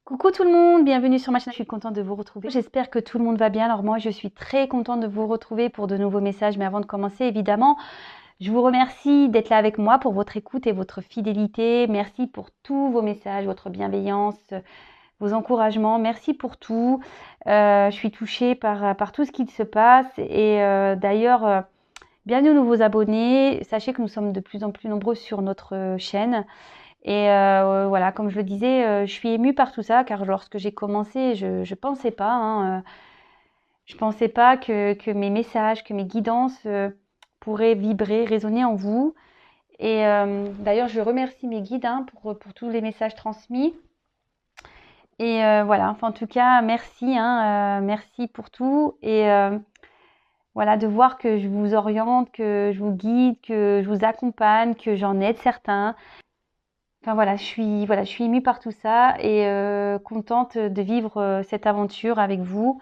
Coucou tout le monde, bienvenue sur ma chaîne, je suis contente de vous retrouver. J'espère que tout le monde va bien. Alors moi, je suis très contente de vous retrouver pour de nouveaux messages. Mais avant de commencer, évidemment, je vous remercie d'être là avec moi pour votre écoute et votre fidélité. Merci pour tous vos messages, votre bienveillance, vos encouragements. Merci pour tout. Je suis touchée par tout ce qui se passe. Et d'ailleurs, bienvenue aux nouveaux abonnés. Sachez que nous sommes de plus en plus nombreux sur notre chaîne. Et voilà, comme je le disais, je suis émue par tout ça, car lorsque j'ai commencé, je pensais pas, je pensais pas que mes messages, que mes guidances pourraient vibrer, résonner en vous. Et d'ailleurs, je remercie mes guides pour tous les messages transmis. Et voilà, enfin, en tout cas, merci, merci pour tout. Et voilà, de voir que je vous oriente, que je vous guide, que je vous accompagne, que j'en aide certains. Enfin voilà, je suis émue par tout ça et contente de vivre cette aventure avec vous.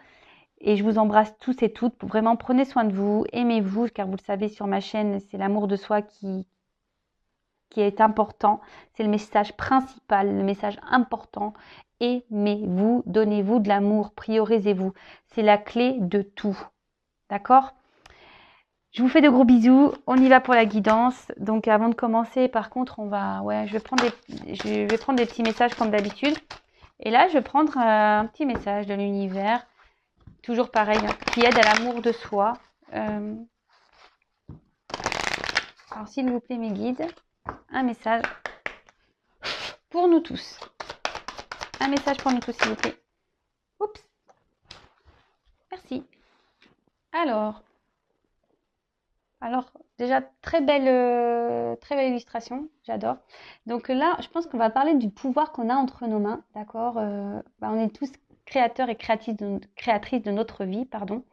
Et je vous embrasse tous et toutes. Vraiment, prenez soin de vous, aimez-vous, car vous le savez sur ma chaîne, c'est l'amour de soi qui est important. C'est le message principal, le message important. Aimez-vous, donnez-vous de l'amour, priorisez-vous. C'est la clé de tout. D'accord? Je vous fais de gros bisous. On y va pour la guidance. Donc avant de commencer, par contre, je vais prendre des petits messages comme d'habitude. Et là, je vais prendre un petit message de l'univers, toujours pareil, qui aide à l'amour de soi. Alors s'il vous plaît, mes guides, un message pour nous tous. Un message pour nous tous, s'il vous plaît. Oups. Merci. Alors, déjà, très belle illustration, j'adore. Donc là, je pense qu'on va parler du pouvoir qu'on a entre nos mains, d'accord. On est tous créateurs et créatrices de notre vie, pardon.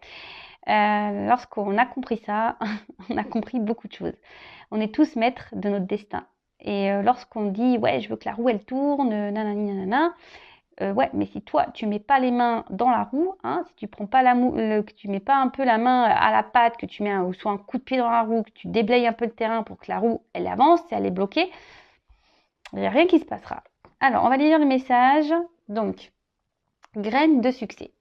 Lorsqu'on a compris ça, on a compris beaucoup de choses. On est tous maîtres de notre destin. Et lorsqu'on dit, ouais, je veux que la roue, elle tourne, nanani, nanana, ouais, mais si toi, tu mets pas les mains dans la roue, si tu prends pas que tu mets pas un peu la main à la patte, que tu mets soit un coup de pied dans la roue, que tu déblayes un peu le terrain pour que la roue, elle avance, si elle est bloquée, il n'y a rien qui se passera. Alors, on va lire le message. Donc, graines de succès.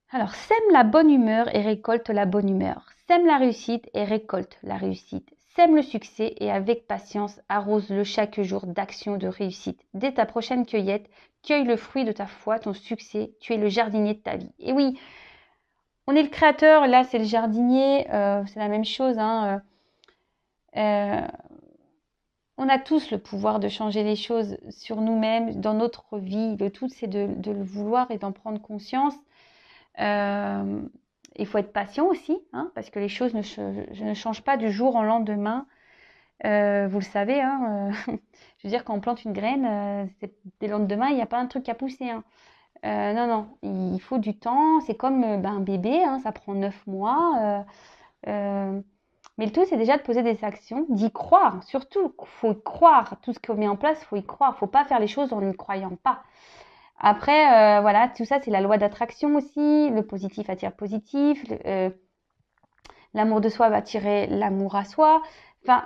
Alors, sème la bonne humeur et récolte la bonne humeur. Sème la réussite et récolte la réussite. Sème le succès et avec patience, arrose-le chaque jour d'action de réussite. Dès ta prochaine cueillette, cueille le fruit de ta foi, ton succès. Tu es le jardinier de ta vie. Et oui, on est le créateur, là c'est le jardinier, c'est la même chose. On a tous le pouvoir de changer les choses sur nous-mêmes, dans notre vie. Le tout, c'est de le vouloir et d'en prendre conscience. Il faut être patient aussi, parce que les choses ne changent pas du jour au lendemain. Vous le savez, je veux dire, quand on plante une graine, dès le lendemain, il n'y a pas un truc à pousser. Non, non, il faut du temps. C'est comme un bébé, ça prend 9 mois. Mais le tout, c'est déjà de poser des actions, d'y croire. Surtout, il faut y croire. Tout ce qu'on met en place, il faut y croire. Il ne faut pas faire les choses en n'y croyant pas. Après, voilà, tout ça, c'est la loi d'attraction aussi. Le positif attire positif. L'amour de soi va attirer l'amour à soi. Enfin,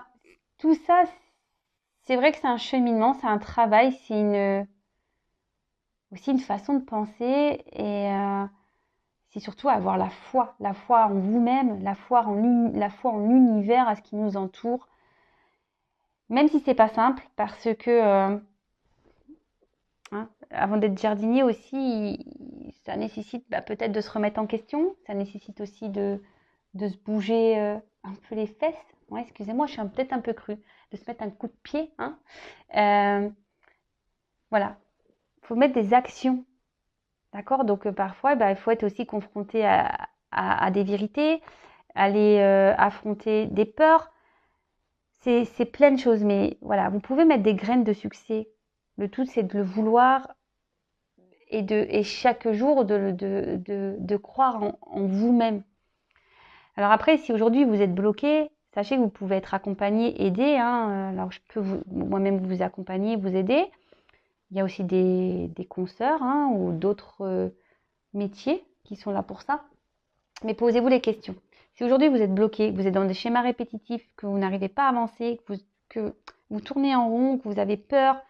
tout ça, c'est vrai que c'est un cheminement, c'est un travail, c'est aussi une façon de penser. Et c'est surtout avoir la foi en vous-même, la foi en l'univers, à ce qui nous entoure. Même si c'est pas simple, parce que avant d'être jardinier aussi, ça nécessite peut-être de se remettre en question. Ça nécessite aussi de se bouger un peu les fesses. Ouais, excusez-moi, je suis peut-être un peu crue. De se mettre un coup de pied. Voilà, il faut mettre des actions. D'accord. Donc parfois, il faut être aussi confronté à des vérités, aller affronter des peurs. C'est plein de choses. Mais voilà, vous pouvez mettre des graines de succès. Le tout, c'est de le vouloir et chaque jour de croire en vous-même. Alors après, si aujourd'hui vous êtes bloqué, sachez que vous pouvez être accompagné, aidé. Alors je peux moi-même vous accompagner, vous aider. Il y a aussi des consoeurs ou d'autres métiers qui sont là pour ça. Mais posez-vous les questions. Si aujourd'hui vous êtes bloqué, que vous êtes dans des schémas répétitifs, que vous n'arrivez pas à avancer, que vous tournez en rond, que vous avez peur,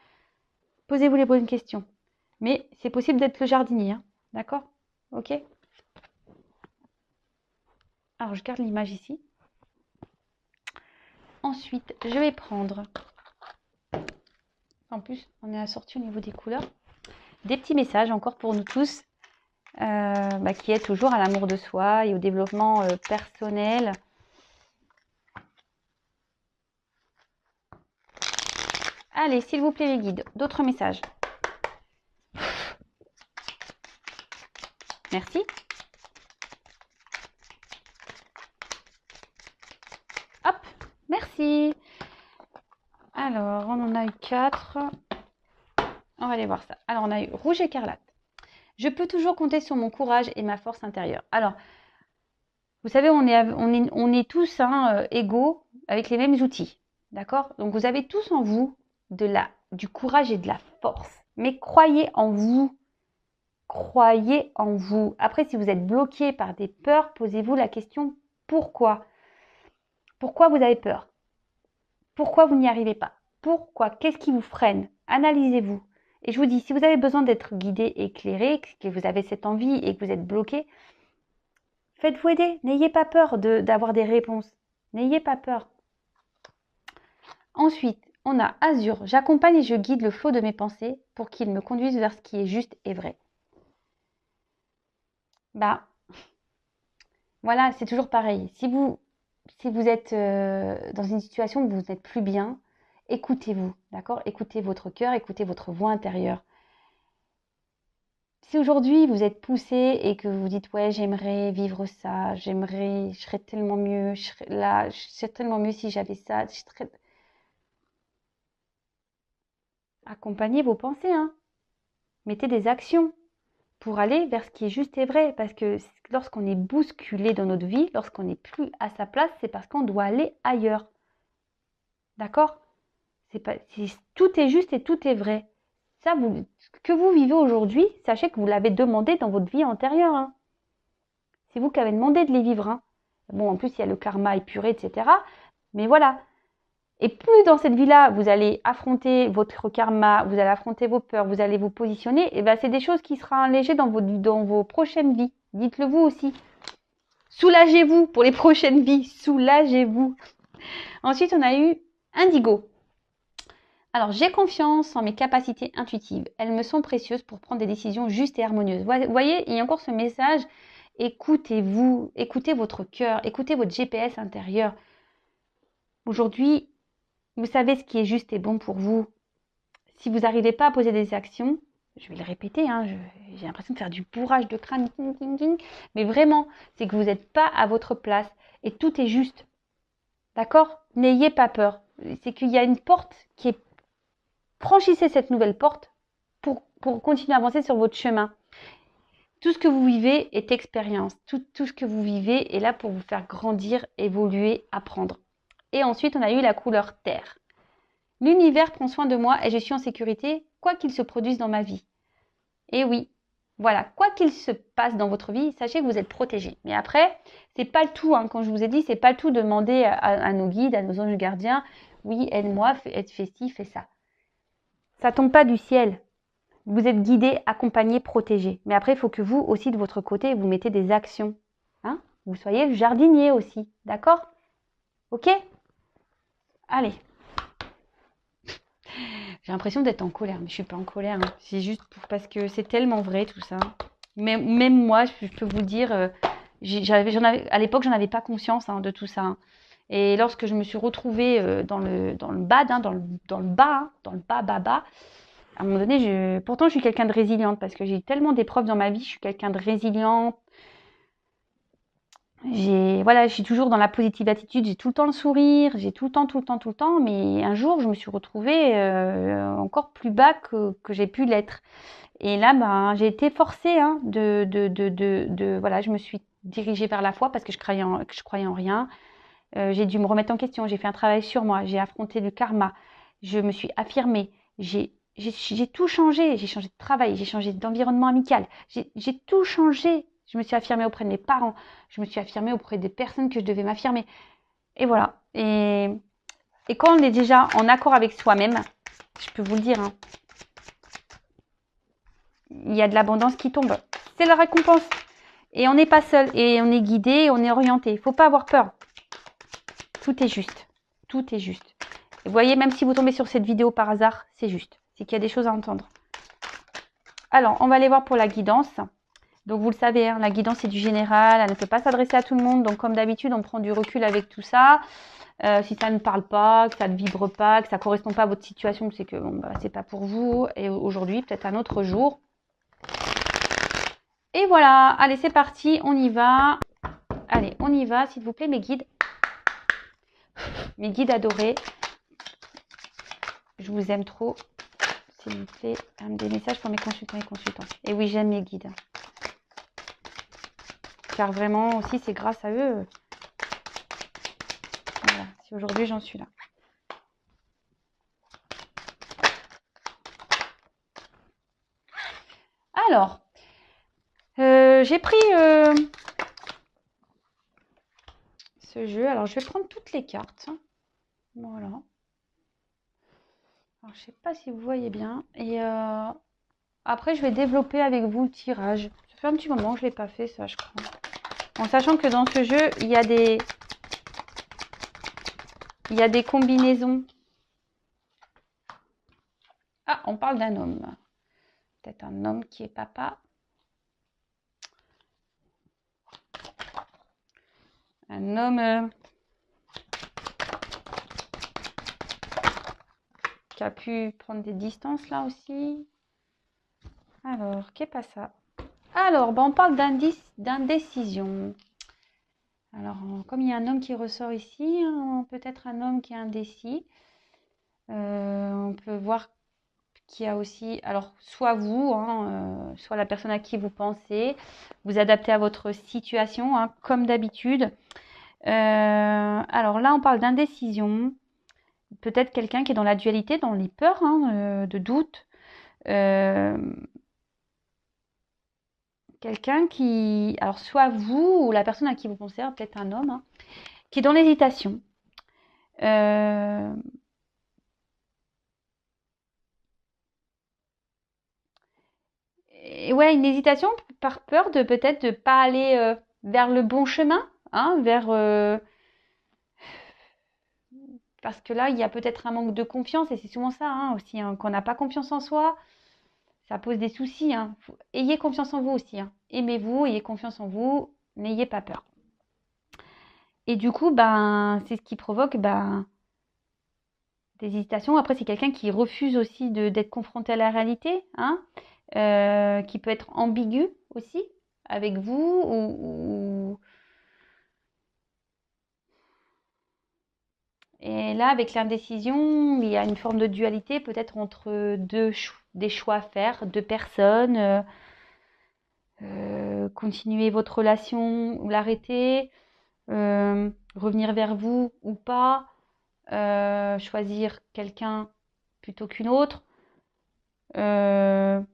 posez-vous les bonnes questions. Mais c'est possible d'être le jardinier, hein. D'accord? Ok? Alors, je garde l'image ici. Ensuite, je vais prendre, en plus, on est assorti au niveau des couleurs, des petits messages encore pour nous tous, qui est toujours à l'amour de soi et au développement personnel. Allez, s'il vous plaît les guides, d'autres messages. Merci. Hop, merci. Alors, on en a eu 4. On va aller voir ça. Alors, on a eu rouge écarlate. Je peux toujours compter sur mon courage et ma force intérieure. Alors, vous savez, on est tous égaux avec les mêmes outils. D'accord? Donc, vous avez tous en vous du courage et de la force. Mais croyez en vous. Croyez en vous. Après, si vous êtes bloqué par des peurs, posez-vous la question pourquoi? Pourquoi vous avez peur? Pourquoi vous n'y arrivez pas? Pourquoi? Qu'est-ce qui vous freine? Analysez-vous. Et je vous dis, si vous avez besoin d'être guidé, éclairé, que vous avez cette envie et que vous êtes bloqué, faites-vous aider. N'ayez pas peur d'avoir des réponses. N'ayez pas peur. Ensuite, on a Azur. J'accompagne et je guide le flot de mes pensées pour qu'il me conduise vers ce qui est juste et vrai. Voilà, c'est toujours pareil. Si vous êtes dans une situation où vous n'êtes plus bien, écoutez-vous, d'accord? Écoutez votre cœur, écoutez votre voix intérieure. Si aujourd'hui vous êtes poussé et que vous dites ouais, j'aimerais vivre ça, je serais tellement mieux, je serais tellement mieux si j'avais ça, accompagnez vos pensées, hein. Mettez des actions pour aller vers ce qui est juste et vrai. Parce que lorsqu'on est bousculé dans notre vie, lorsqu'on n'est plus à sa place, c'est parce qu'on doit aller ailleurs. D'accord? Tout est juste et tout est vrai. Ça, ce que vous vivez aujourd'hui, sachez que vous l'avez demandé dans votre vie antérieure, hein. C'est vous qui avez demandé de les vivre, hein. Bon, en plus, il y a le karma épuré, etc. Mais voilà. Et plus dans cette vie-là, vous allez affronter votre karma, vous allez affronter vos peurs, vous allez vous positionner, et ben c'est des choses qui seront allégées dans vos prochaines vies. Dites-le vous aussi. Soulagez-vous pour les prochaines vies. Soulagez-vous. Ensuite, on a eu Indigo. Alors, j'ai confiance en mes capacités intuitives. Elles me sont précieuses pour prendre des décisions justes et harmonieuses. Vous voyez, il y a encore ce message. Écoutez-vous, écoutez votre cœur, écoutez votre GPS intérieur. Aujourd'hui, vous savez ce qui est juste et bon pour vous. Si vous n'arrivez pas à poser des actions, je vais le répéter, hein, j'ai l'impression de faire du bourrage de crâne, mais vraiment, c'est que vous n'êtes pas à votre place et tout est juste. D'accord? N'ayez pas peur. C'est qu'il y a une porte qui est... Franchissez cette nouvelle porte pour continuer à avancer sur votre chemin. Tout ce que vous vivez est expérience. Tout ce que vous vivez est là pour vous faire grandir, évoluer, apprendre. Et ensuite, on a eu la couleur terre. L'univers prend soin de moi et je suis en sécurité, quoi qu'il se produise dans ma vie. Et oui, voilà, quoi qu'il se passe dans votre vie, sachez que vous êtes protégé. Mais après, c'est pas le tout, hein. Comme je vous ai dit, c'est pas le tout de demander à nos guides, à nos anges gardiens, oui, aide-moi, fais ci, fais ça. Ça tombe pas du ciel. Vous êtes guidé, accompagné, protégé. Mais après, il faut que vous aussi, de votre côté, vous mettez des actions. Hein? Vous soyez jardinier aussi. D'accord? Ok? Allez. J'ai l'impression d'être en colère, mais je suis pas en colère, hein. C'est juste parce que c'est tellement vrai tout ça. Mais même moi, je peux vous dire, à l'époque, j'en avais pas conscience, hein, de tout ça, hein. Et lorsque je me suis retrouvée dans le bad, hein, dans le bas, hein, dans le bas, à un moment donné, pourtant je suis quelqu'un de résiliente parce que j'ai eu tellement d'épreuves dans ma vie, je suis quelqu'un de résiliente. Je suis toujours dans la positive attitude, j'ai tout le temps le sourire, j'ai tout le temps, mais un jour je me suis retrouvée encore plus bas que j'ai pu l'être. Et là, j'ai été forcée, hein, voilà, je me suis dirigée vers la foi parce que je croyais en rien. J'ai dû me remettre en question, j'ai fait un travail sur moi, j'ai affronté le karma, je me suis affirmée, j'ai tout changé, j'ai changé de travail, j'ai changé d'environnement amical, j'ai tout changé. Je me suis affirmée auprès de mes parents, je me suis affirmée auprès des personnes que je devais m'affirmer. Et voilà. Et quand on est déjà en accord avec soi-même, je peux vous le dire, hein, il y a de l'abondance qui tombe. C'est la récompense. Et on n'est pas seul. Et on est guidé, on est orienté. Il ne faut pas avoir peur. Tout est juste. Tout est juste. Et vous voyez, même si vous tombez sur cette vidéo par hasard, c'est juste. C'est qu'il y a des choses à entendre. Alors, on va aller voir pour la guidance. Donc, vous le savez, hein, la guidance, c'est du général. Elle ne peut pas s'adresser à tout le monde. Donc, comme d'habitude, on prend du recul avec tout ça. Si ça ne parle pas, que ça ne vibre pas, que ça ne correspond pas à votre situation, c'est que bon, bah, c'est pas pour vous. Et aujourd'hui, peut-être un autre jour. Et voilà. Allez, c'est parti. On y va. Allez, on y va, s'il vous plaît, mes guides. Mes guides adorés. Je vous aime trop. S'il vous plaît, des messages pour mes consultants et consultantes. Et oui, j'aime mes guides. Car vraiment aussi, c'est grâce à eux. Voilà, si aujourd'hui j'en suis là. Alors, j'ai pris ce jeu. Alors, je vais prendre toutes les cartes. Voilà. Alors, je sais pas si vous voyez bien. Et après, je vais développer avec vous le tirage. Ça fait un petit moment que je ne l'ai pas fait, ça, je crois. En sachant que dans ce jeu, il y a des combinaisons. Ah, on parle d'un homme. Peut-être un homme qui est papa. Un homme qui a pu prendre des distances là aussi. Alors, qu'est pas ça? Alors, on parle d'indécision. Alors, comme il y a un homme qui ressort ici, hein, peut-être un homme qui est indécis. On peut voir qu'il y a aussi, alors soit vous, hein, soit la personne à qui vous pensez, vous adaptez à votre situation, hein, comme d'habitude. Alors là, on parle d'indécision. Peut-être quelqu'un qui est dans la dualité, dans les peurs, hein, de doute. Quelqu'un qui, alors soit vous ou la personne à qui vous pensez, peut-être un homme, hein, qui est dans l'hésitation. Et ouais, une hésitation par peur de peut-être de pas aller vers le bon chemin, hein, parce que là, il y a peut-être un manque de confiance, et c'est souvent ça hein, aussi, hein, qu'on n'a pas confiance en soi, ça pose des soucis. Hein. Ayez confiance en vous aussi. Hein. Aimez-vous, ayez confiance en vous, n'ayez pas peur. Et du coup, ben, c'est ce qui provoque des hésitations. Après, c'est quelqu'un qui refuse aussi d'être confronté à la réalité, hein, qui peut être ambigu aussi avec vous ou... Et là, avec l'indécision, il y a une forme de dualité peut-être entre des choix à faire, deux personnes. Continuer votre relation ou l'arrêter, revenir vers vous ou pas, choisir quelqu'un plutôt qu'une autre, quelqu'un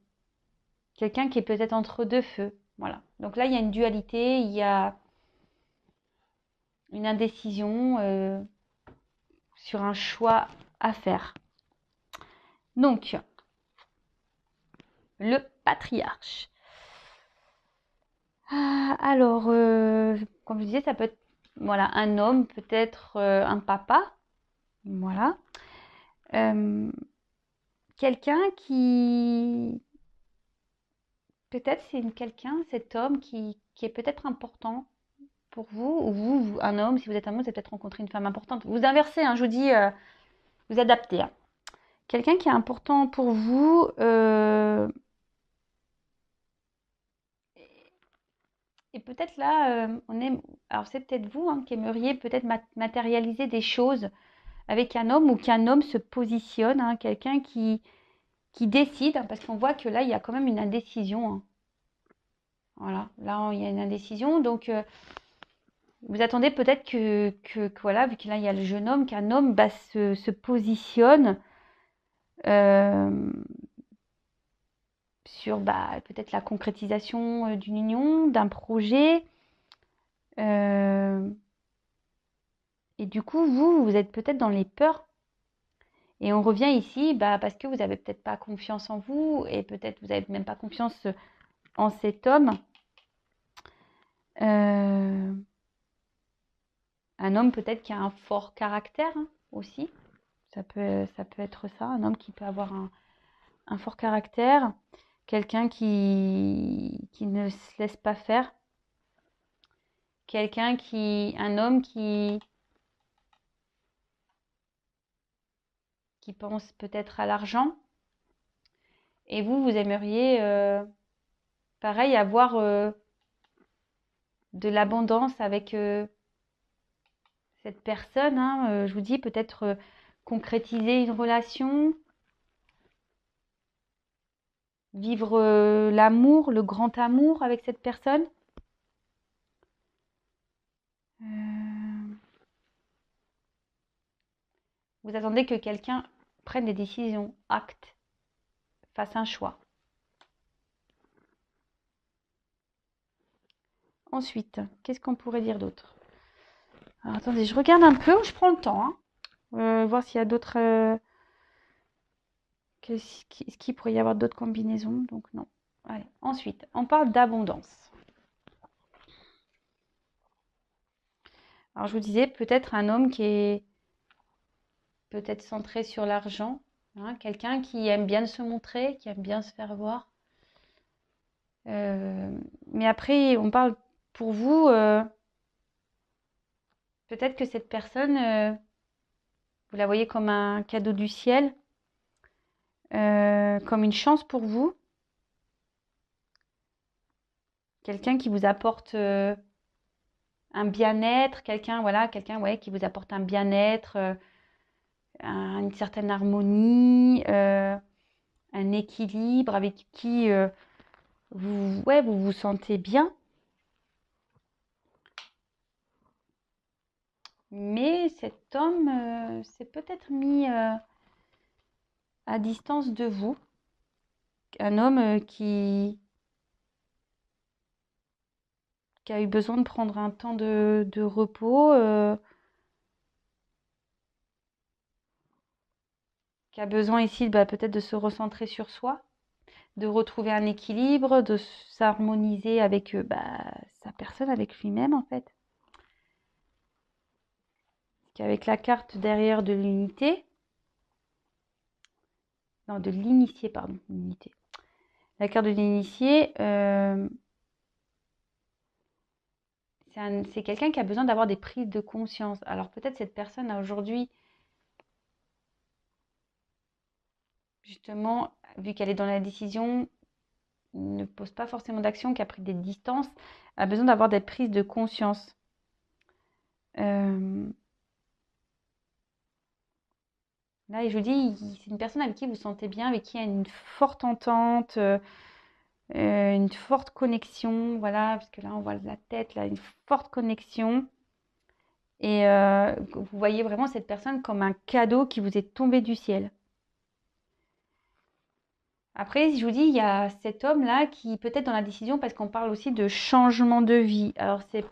qui est peut-être entre deux feux. Voilà. Donc là, il y a une dualité, il y a une indécision sur un choix à faire. Donc, le patriarche. Alors, comme je disais, ça peut être voilà, un homme, peut-être un papa. Voilà. Quelqu'un qui... Peut-être c'est cet homme qui est peut-être important pour vous, ou vous, un homme, si vous êtes un homme, vous avez peut-être rencontré une femme importante. Vous inversez, hein, je vous dis, vous adaptez. Hein. Quelqu'un qui est important pour vous, et peut-être là, alors c'est peut-être vous hein, qui aimeriez peut-être matérialiser des choses avec un homme ou qu'un homme se positionne, hein, quelqu'un qui décide, hein, parce qu'on voit que là, il y a quand même une indécision. Hein. Voilà, là, il y a une indécision. Donc, vous attendez peut-être que voilà, vu que là, il y a le jeune homme, qu'un homme se positionne sur peut-être la concrétisation d'une union, d'un projet. Et du coup, vous êtes peut-être dans les peurs. Et on revient ici parce que vous n'avez peut-être pas confiance en vous et peut-être vous n'avez même pas confiance en cet homme. Un homme peut-être qui a un fort caractère aussi. Ça peut être ça, un homme qui peut avoir un fort caractère. Quelqu'un qui ne se laisse pas faire. Un homme qui pense peut-être à l'argent. Et vous aimeriez, pareil, avoir de l'abondance avec cette personne. Hein. Je vous dis, peut-être concrétiser une relation, vivre l'amour, le grand amour avec cette personne. Vous attendez que quelqu'un prenne des décisions, acte, fasse un choix. Ensuite, qu'est-ce qu'on pourrait dire d'autre? Alors, attendez, je regarde un peu, je prends le temps. Voir s'il y a d'autres... est-ce qu'il pourrait y avoir d'autres combinaisons? Donc non. Allez. Ensuite, on parle d'abondance. Alors je vous disais, peut-être un homme qui est peut-être centré sur l'argent. Hein, quelqu'un qui aime bien se montrer, qui aime bien se faire voir. Mais après, on parle pour vous... peut-être que cette personne, vous la voyez comme un cadeau du ciel, comme une chance pour vous. Quelqu'un qui vous apporte un bien-être, quelqu'un qui vous apporte un bien-être, une certaine harmonie, un équilibre avec qui vous vous sentez bien. Mais cet homme s'est peut-être mis à distance de vous. Un homme qui a eu besoin de prendre un temps de repos, qui a besoin ici peut-être de se recentrer sur soi, de retrouver un équilibre, de s'harmoniser avec sa personne, avec lui-même en fait. Avec la carte derrière de l'unité, non de l'initié, pardon, l'unité. La carte de l'initié, c'est quelqu'un qui a besoin d'avoir des prises de conscience. Alors peut-être cette personne a aujourd'hui, justement, vu qu'elle est dans la décision, ne pose pas forcément d'action, qui a pris des distances, a besoin d'avoir des prises de conscience. Là, je vous dis, c'est une personne avec qui vous sentez bien, avec qui il y a une forte entente, une forte connexion, voilà, parce que là, on voit la tête, là, une forte connexion. Et vous voyez vraiment cette personne comme un cadeau qui vous est tombé du ciel. Après, je vous dis, il y a cet homme-là qui peut-être dans la décision, parce qu'on parle aussi de changement de vie. Alors, c'est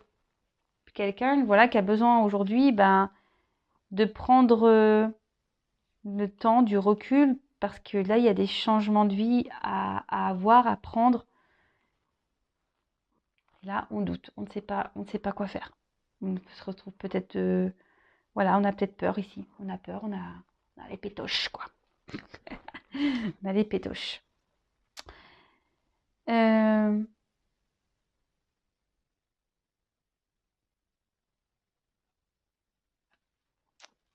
quelqu'un qui a besoin aujourd'hui de prendre le temps, du recul, parce que là, il y a des changements de vie à avoir, à prendre. Là, on doute, on ne sait pas quoi faire. On se retrouve peut-être... on a peut-être peur ici. On a peur, on a les pétoches, quoi. On a les pétoches.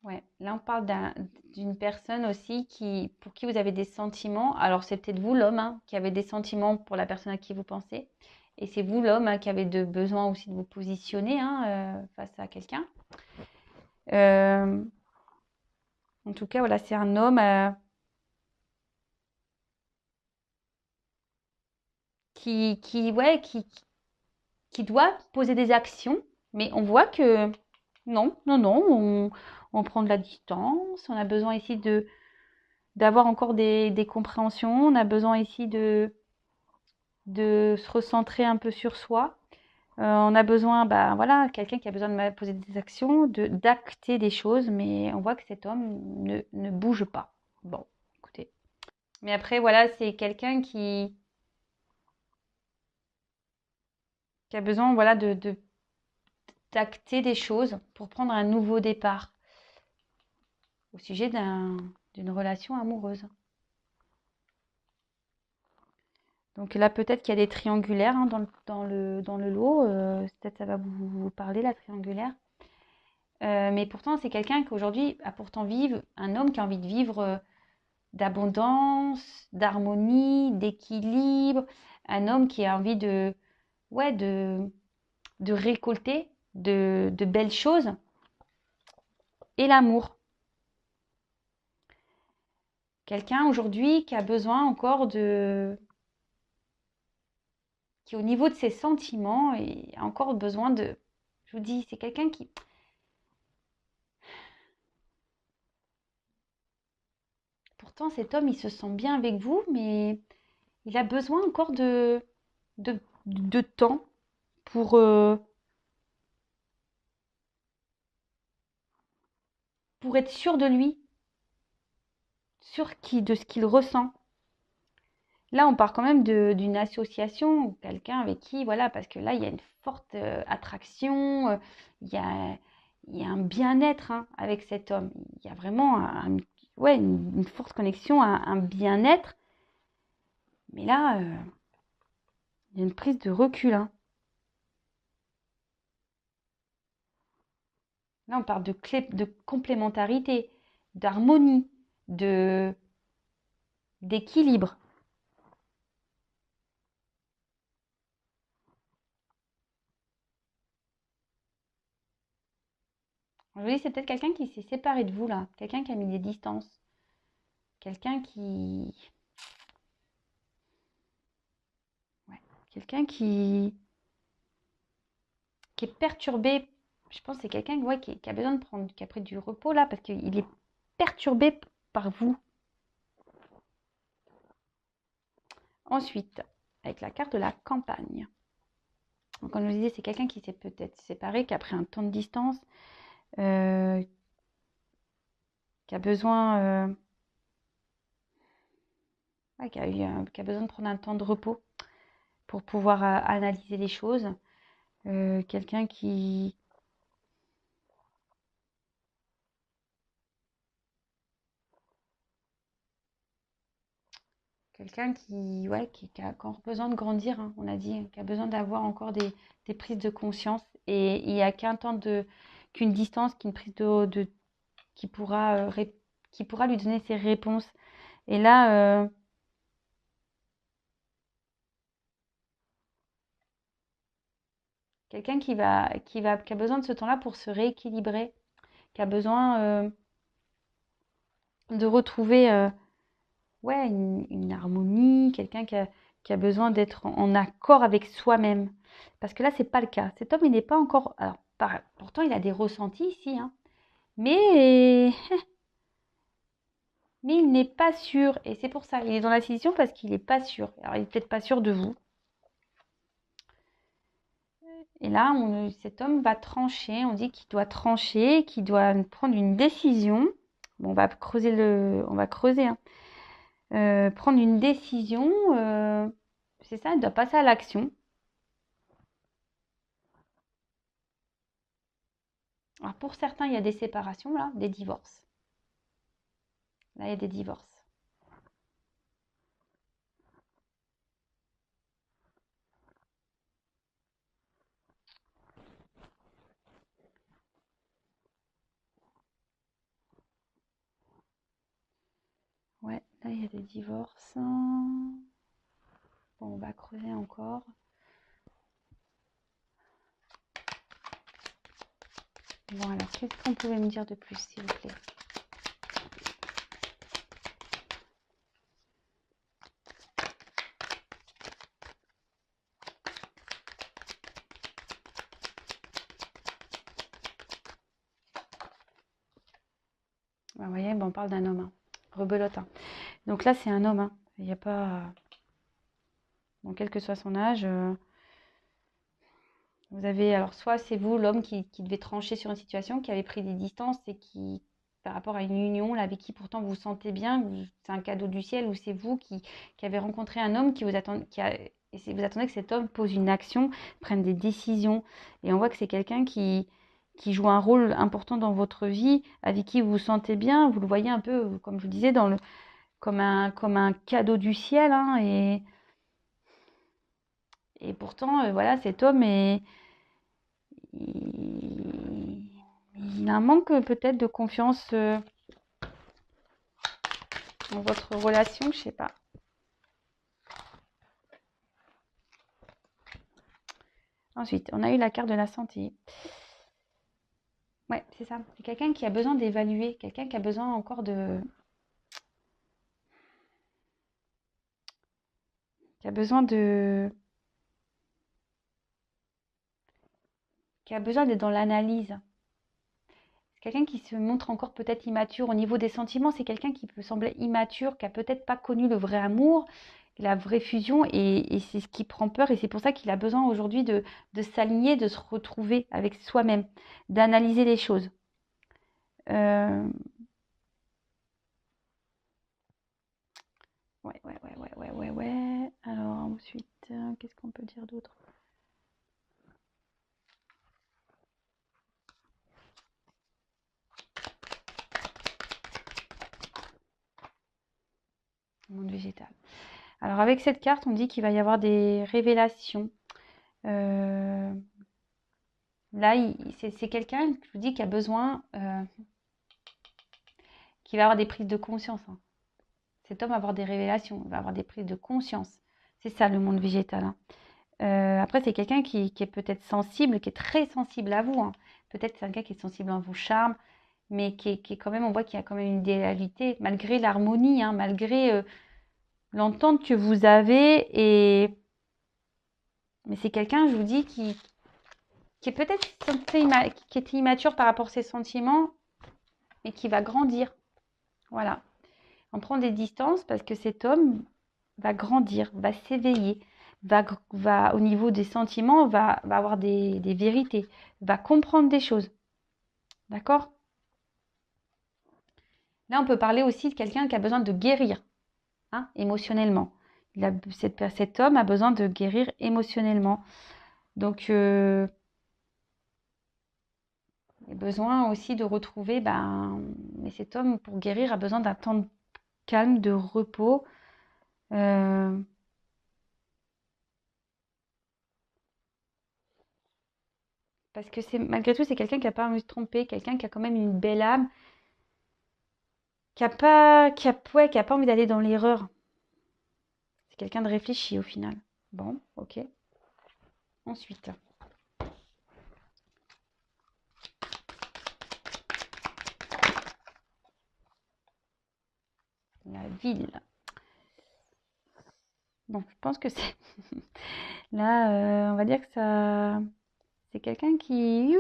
Ouais, là on parle d'une personne aussi pour qui vous avez des sentiments. Alors c'est peut-être vous l'homme qui avez des sentiments pour la personne à qui vous pensez. Et c'est vous l'homme qui avez besoin aussi de vous positionner face à quelqu'un. En tout cas, voilà, c'est un homme qui doit poser des actions, mais on voit que non, on prend de la distance, on a besoin ici d'avoir encore des compréhensions, on a besoin ici de se recentrer un peu sur soi. On a besoin, bah voilà, quelqu'un qui a besoin de poser des actions, d'acter des choses, mais on voit que cet homme ne bouge pas. Bon, écoutez. Mais après, voilà, c'est quelqu'un qui a besoin, voilà, d'acter des choses pour prendre un nouveau départ au sujet d'une relation amoureuse. Donc là, peut-être qu'il y a des triangulaires hein, dans le lot. Peut-être ça va vous parler, la triangulaire. Mais pourtant, c'est quelqu'un qui aujourd'hui a pourtant un homme qui a envie de vivre d'abondance, d'harmonie, d'équilibre. Un homme qui a envie ouais, de récolter de belles choses et l'amour. Quelqu'un aujourd'hui qui a besoin encore qui au niveau de ses sentiments et a encore besoin je vous dis, c'est quelqu'un qui, pourtant cet homme il se sent bien avec vous, mais il a besoin encore de temps pour, pour être sûr de lui, de ce qu'il ressent. Là, on part quand même d'une association, quelqu'un avec qui, voilà, parce que là, il y a une forte attraction, il y a, il y a un bien-être hein, avec cet homme. Il y a vraiment ouais, une forte connexion, un bien-être. Mais là, il y a une prise de recul. Hein. Là, on parle de complémentarité, d'harmonie, d'équilibre. Je vous dis, c'est peut-être quelqu'un qui s'est séparé de vous, là. Quelqu'un qui a mis des distances. Quelqu'un qui... Ouais. Quelqu'un qui est perturbé. Je pense que c'est quelqu'un ouais, qui a besoin de prendre, qui a pris du repos, là, parce qu'il est perturbé par vous. Ensuite, avec la carte de la campagne. Donc, comme je vous disais, c'est quelqu'un qui s'est peut-être séparé, qui a pris un temps de distance, qui a besoin... ouais, qui a besoin de prendre un temps de repos pour pouvoir analyser les choses. Quelqu'un qui... ouais, qui a encore besoin de grandir, hein, on a dit, qui a besoin d'avoir encore des prises de conscience. Et il n'y a qu'une distance, qu'une prise qui pourra lui donner ses réponses. Et là, quelqu'un qui a besoin de ce temps-là pour se rééquilibrer, qui a besoin de retrouver ouais, une harmonie, quelqu'un qui a besoin d'être en accord avec soi-même. Parce que là, c'est pas le cas. Cet homme, il n'est pas encore. Alors, pourtant, il a des ressentis ici, hein, mais, mais il n'est pas sûr. Et c'est pour ça. Il est dans la décision parce qu'il n'est pas sûr. Alors, il n'est peut-être pas sûr de vous. Et là, cet homme va trancher. On dit qu'il doit trancher, qu'il doit prendre une décision. Bon, on va creuser. Hein. Prendre une décision, c'est ça, il doit passer à l'action. Alors pour certains, il y a des séparations, là, des divorces. Là, il y a des divorces. Ouais, là, il y a des divorces. Bon, on va creuser encore. Bon, alors, qu'est-ce qu'on pouvait me dire de plus, s'il vous plaît? Vous voyez, bon, on parle d'un homme. Hein. Rebelote. Hein. Donc là, c'est un homme. Hein. Il n'y a pas... Bon, quel que soit son âge, Vous avez, alors soit c'est vous, l'homme, qui devait trancher sur une situation, qui avait pris des distances et qui, par rapport à une union là, avec qui pourtant vous vous sentez bien, c'est un cadeau du ciel, ou c'est vous qui avez rencontré un homme qui vous attend, et vous attendez que cet homme pose une action, prenne des décisions. Et on voit que c'est quelqu'un qui joue un rôle important dans votre vie, avec qui vous vous sentez bien. Vous le voyez un peu, comme je vous disais, comme un cadeau du ciel. Hein, et pourtant, voilà, cet homme il, il a un manque peut-être de confiance dans votre relation, je sais pas. Ensuite, on a eu la carte de la santé. Ouais, c'est ça. C'est quelqu'un qui a besoin d'évaluer, quelqu'un qui a besoin encore qui a besoin d'être dans l'analyse. C'est quelqu'un qui se montre encore peut-être immature au niveau des sentiments. C'est quelqu'un qui peut sembler immature, qui a peut-être pas connu le vrai amour, la vraie fusion, et c'est ce qui prend peur. Et c'est pour ça qu'il a besoin aujourd'hui de s'aligner, de se retrouver avec soi-même, d'analyser les choses. Ouais. Alors ensuite, qu'est-ce qu'on peut dire d'autre? Monde végétal. Alors avec cette carte, on dit qu'il va y avoir des révélations. Là, c'est quelqu'un, je vous dis, qui a besoin, qui va avoir des prises de conscience. Hein. Cet homme va avoir des révélations, il va avoir des prises de conscience. C'est ça le monde végétal. Hein. Après, c'est quelqu'un qui est peut-être sensible, qui est très sensible à vous. Hein. Peut-être c'est quelqu'un qui est sensible à vos charmes, mais qui est quand même, on voit qu'il y a quand même une idéalité, malgré l'harmonie, hein, malgré l'entente que vous avez. Mais c'est quelqu'un, je vous dis, qui est peut-être qui était immature par rapport à ses sentiments, mais qui va grandir. Voilà. On prend des distances parce que cet homme va grandir, va s'éveiller, va au niveau des sentiments, va avoir des vérités, va comprendre des choses. D'accord? Là, on peut parler aussi de quelqu'un qui a besoin de guérir, hein, émotionnellement. Cet homme a besoin de guérir émotionnellement. Donc, il a besoin aussi de retrouver, mais cet homme, pour guérir, a besoin d'un temps de calme, de repos. Parce que malgré tout, c'est quelqu'un qui n'a pas envie de se tromper, quelqu'un qui a quand même une belle âme, qui a pas envie d'aller dans l'erreur. C'est quelqu'un de réfléchi au final. Bon, ok. Ensuite. La ville. Bon, je pense que c'est... Là, on va dire que ça... C'est quelqu'un qui...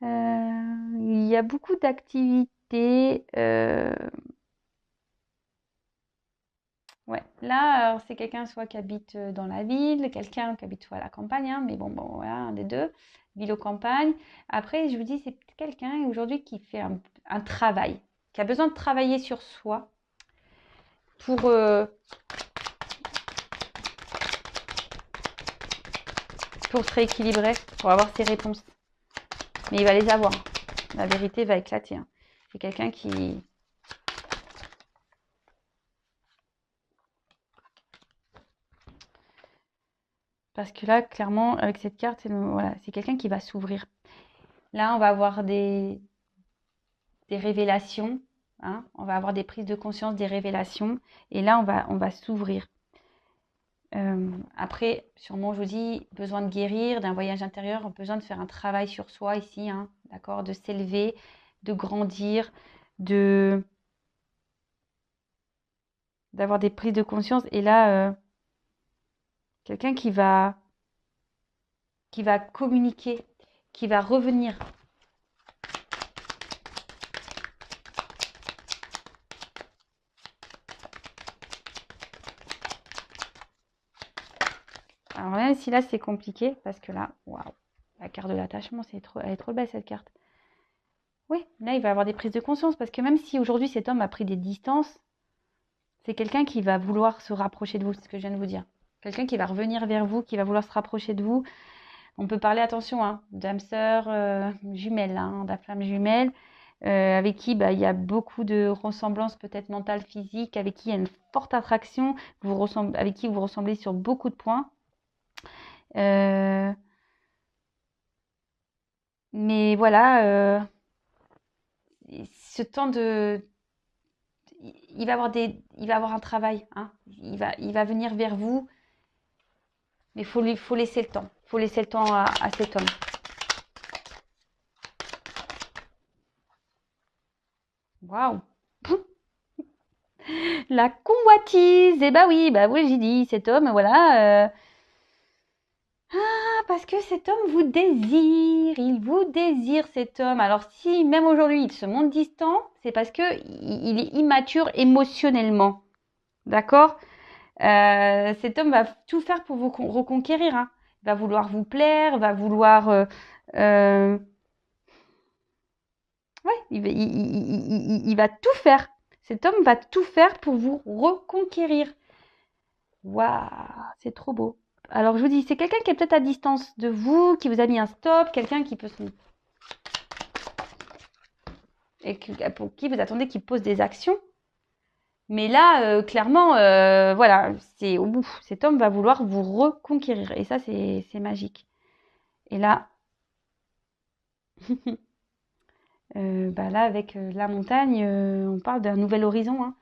il y a beaucoup d'activités. Ouais, là, c'est quelqu'un soit qui habite dans la ville, quelqu'un qui habite soit à la campagne, hein, mais bon, voilà, un des deux, ville ou campagne. Après, je vous dis, c'est quelqu'un aujourd'hui qui fait un travail, qui a besoin de travailler sur soi pour se rééquilibrer, pour avoir ses réponses. Mais il va les avoir. La vérité va éclater. Hein. C'est quelqu'un qui... Parce que là, clairement, avec cette carte, c'est quelqu'un qui va s'ouvrir. Là, on va avoir des révélations. Hein, on va avoir des prises de conscience, des révélations. Et là, on va s'ouvrir. Après, sûrement, je vous dis, besoin de guérir, d'un voyage intérieur, besoin de faire un travail sur soi ici, hein, d'accord, de s'élever, de grandir, d'avoir des prises de conscience. Et là, quelqu'un qui va communiquer, qui va revenir. Alors même si là c'est compliqué, parce que là, waouh, la carte de l'attachement, elle est trop belle cette carte. Oui, là il va avoir des prises de conscience, parce que même si aujourd'hui cet homme a pris des distances, c'est quelqu'un qui va vouloir se rapprocher de vous, c'est ce que je viens de vous dire. Quelqu'un qui va revenir vers vous, qui va vouloir se rapprocher de vous. On peut parler, attention, hein, d'âme sœur jumelle, hein, de flamme jumelle, avec qui il y a beaucoup de ressemblances peut-être mentales, physiques, avec qui il y a une forte attraction, avec qui vous ressemblez sur beaucoup de points. Mais voilà, ce temps de... Il va avoir un travail, hein. Il va venir vers vous, mais il faut laisser le temps. Il faut laisser le temps à cet homme. Waouh! La convoitise! Eh bah oui, j'ai dit, cet homme, voilà. Parce que cet homme vous désire, il vous désire cet homme. Alors si même aujourd'hui il se montre distant, c'est parce que il est immature émotionnellement. D'accord? Cet homme va tout faire pour vous reconquérir, hein. Il va vouloir vous plaire, va vouloir... ouais, il va tout faire. Cet homme va tout faire pour vous reconquérir. Waouh, c'est trop beau. Alors, je vous dis, c'est quelqu'un qui est peut-être à distance de vous, qui vous a mis un stop, quelqu'un qui peut se... et pour qui vous attendez qu'il pose des actions. Mais là, clairement, voilà, cet homme va vouloir vous reconquérir. Et ça, c'est magique. Et là, là, avec la montagne, on parle d'un nouvel horizon, hein.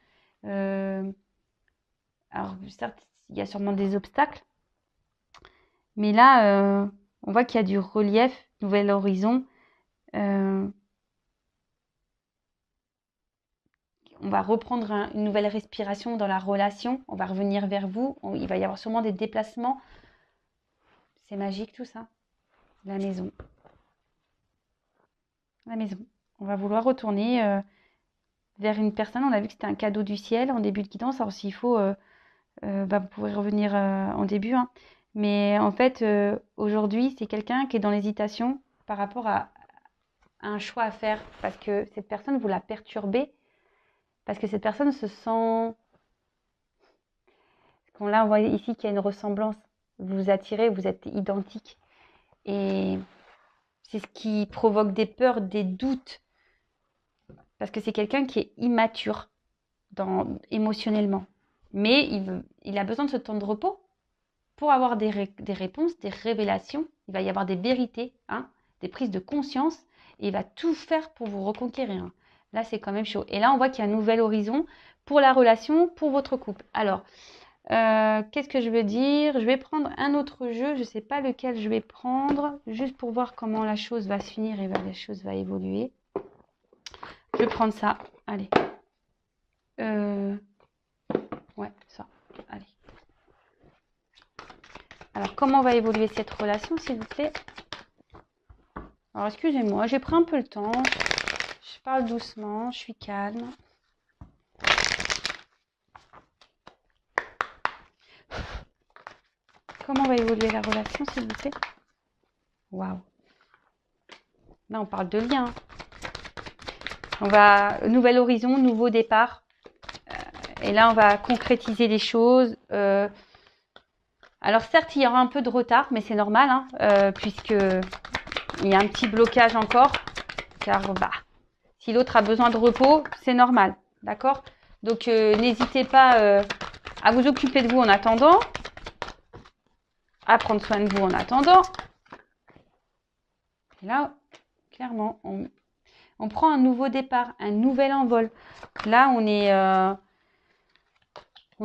Alors, certes, il y a sûrement des obstacles. Mais là, on voit qu'il y a du relief, nouvel horizon. On va reprendre une nouvelle respiration dans la relation. On va revenir vers vous. Il va y avoir sûrement des déplacements. C'est magique tout ça. La maison. La maison. On va vouloir retourner vers une personne. On a vu que c'était un cadeau du ciel en début de guidance. Alors s'il faut, vous pourrez revenir en début, hein. Mais en fait, aujourd'hui, c'est quelqu'un qui est dans l'hésitation par rapport à un choix à faire. Parce que cette personne, vous la perturbez. Parce que cette personne se sent... Là, on voit ici qu'il y a une ressemblance. Vous vous attirez, vous êtes identiques. Et c'est ce qui provoque des peurs, des doutes. Parce que c'est quelqu'un qui est immature émotionnellement. Mais il a besoin de ce temps de repos pour avoir des réponses, des révélations. Il va y avoir des vérités, hein, des prises de conscience. Et il va tout faire pour vous reconquérir. Là, c'est quand même chaud. Et là, on voit qu'il y a un nouvel horizon pour la relation, pour votre couple. Alors, qu'est-ce que je veux dire? Je vais prendre un autre jeu. Je ne sais pas lequel je vais prendre. Juste pour voir comment la chose va se finir et la chose va évoluer. Je vais prendre ça. Allez. Ouais, ça. Allez. Alors, comment va évoluer cette relation, s'il vous plaît? Alors, excusez-moi, j'ai pris un peu le temps. Je parle doucement, je suis calme. Comment va évoluer la relation, s'il vous plaît? Waouh. Là, on parle de lien. On va... Nouvel horizon, nouveau départ. Et là, on va concrétiser les choses. Alors, certes, il y aura un peu de retard, mais c'est normal, hein, puisque il y a un petit blocage encore. Car, si l'autre a besoin de repos, c'est normal. D'accord? Donc, n'hésitez pas à vous occuper de vous en attendant. À prendre soin de vous en attendant. Et là, clairement, on prend un nouveau départ, un nouvel envol. Là, on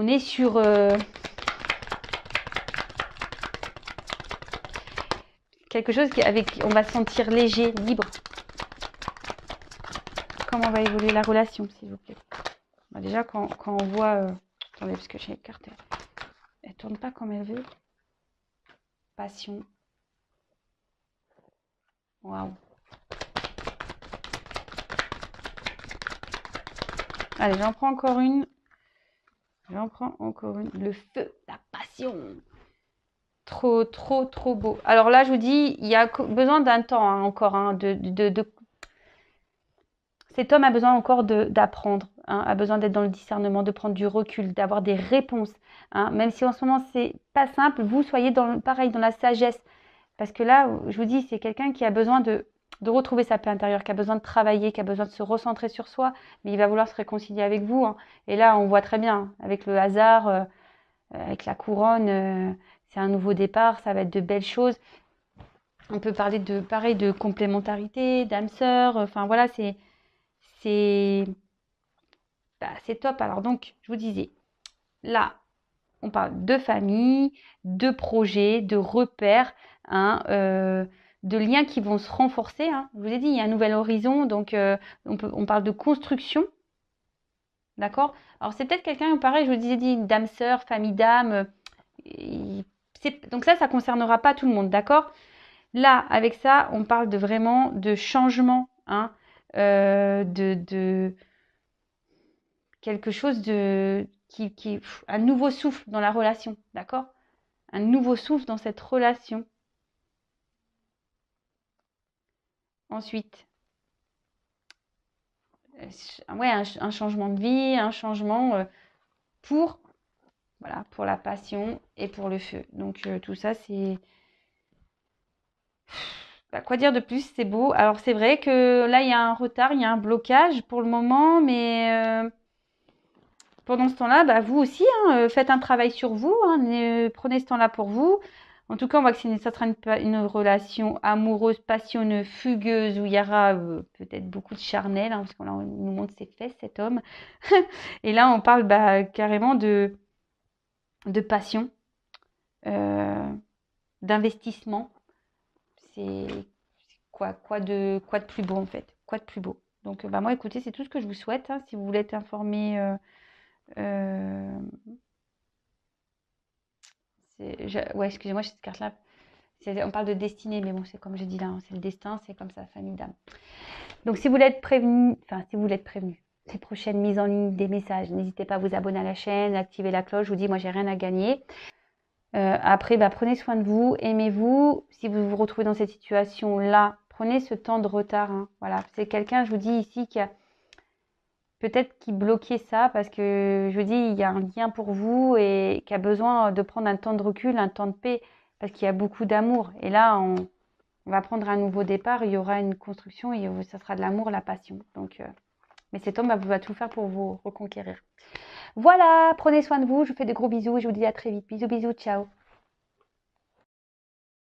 est sur... quelque chose on va se sentir léger, libre. Comment va évoluer la relation, s'il vous plaît? Déjà, quand on voit... attendez, parce que j'ai écarté. Elle ne tourne pas comme elle veut. Passion. Waouh. Allez, j'en prends encore une. Le feu, la passion. Trop, trop, trop beau. Alors là, je vous dis, il y a besoin d'un temps hein, encore. Hein, Cet homme a besoin encore d'apprendre, hein, a besoin d'être dans le discernement, de prendre du recul, d'avoir des réponses. Hein. Même si en ce moment, c'est pas simple, vous soyez pareil, dans la sagesse. Parce que là, je vous dis, c'est quelqu'un qui a besoin de retrouver sa paix intérieure, qui a besoin de travailler, qui a besoin de se recentrer sur soi, mais il va vouloir se réconcilier avec vous. Hein. Et là, on voit très bien, hein, avec le hasard, avec la couronne, c'est un nouveau départ, ça va être de belles choses. On peut parler de, pareil, de complémentarité, d'âme sœur, enfin voilà, c'est top. Alors donc, je vous disais, là, on parle de famille, de projets, de repères, hein, de liens qui vont se renforcer. Hein. Je vous ai dit, il y a un nouvel horizon, donc on parle de construction. D'accord. Alors c'est peut-être quelqu'un, pareil, je vous disais, dit, dame sœur, famille d'âme. Donc ça ne concernera pas tout le monde, d'accord. Là, avec ça, on parle de vraiment de changement, hein, de quelque chose un nouveau souffle dans la relation, d'accord? Un nouveau souffle dans cette relation. Ensuite, ouais, un changement de vie, un changement voilà, pour la passion et pour le feu. Donc tout ça, c'est... Bah, quoi dire de plus? C'est beau. Alors c'est vrai que là, il y a un retard, il y a un blocage pour le moment, mais pendant ce temps-là, bah, vous aussi, hein, faites un travail sur vous, hein, prenez ce temps-là pour vous. En tout cas, on voit que ça sera une relation amoureuse, passionneuse, fugueuse, où il y aura peut-être beaucoup de charnel, hein, parce qu'on nous montre ses fesses, cet homme. Et là, on parle bah, carrément de passion, euh, d'investissement. C'est quoi de plus beau, en fait? Quoi de plus beau? Donc, bah, moi, écoutez, c'est tout ce que je vous souhaite. Hein, si vous voulez être informé... ouais, excusez-moi, cette carte-là. On parle de destinée, mais bon, c'est comme j'ai dit là, hein, c'est le destin, c'est comme ça, famille d'âme. Donc, si vous voulez être prévenu, ces prochaines mises en ligne des messages, n'hésitez pas à vous abonner à la chaîne, activer la cloche. Je vous dis, moi, j'ai rien à gagner. Après, bah, prenez soin de vous, aimez-vous. Si vous vous retrouvez dans cette situation-là, prenez ce temps de retard. Hein. Voilà, c'est quelqu'un, je vous dis ici, qui a peut-être qui bloquait ça parce que je vous dis, il y a un lien pour vous et qui a besoin de prendre un temps de recul, un temps de paix parce qu'il y a beaucoup d'amour. Et là, on va prendre un nouveau départ, il y aura une construction et ça sera de l'amour, la passion. Donc, mais cet homme va tout faire pour vous reconquérir. Voilà, prenez soin de vous, je vous fais de gros bisous et je vous dis à très vite. Bisous, bisous, ciao.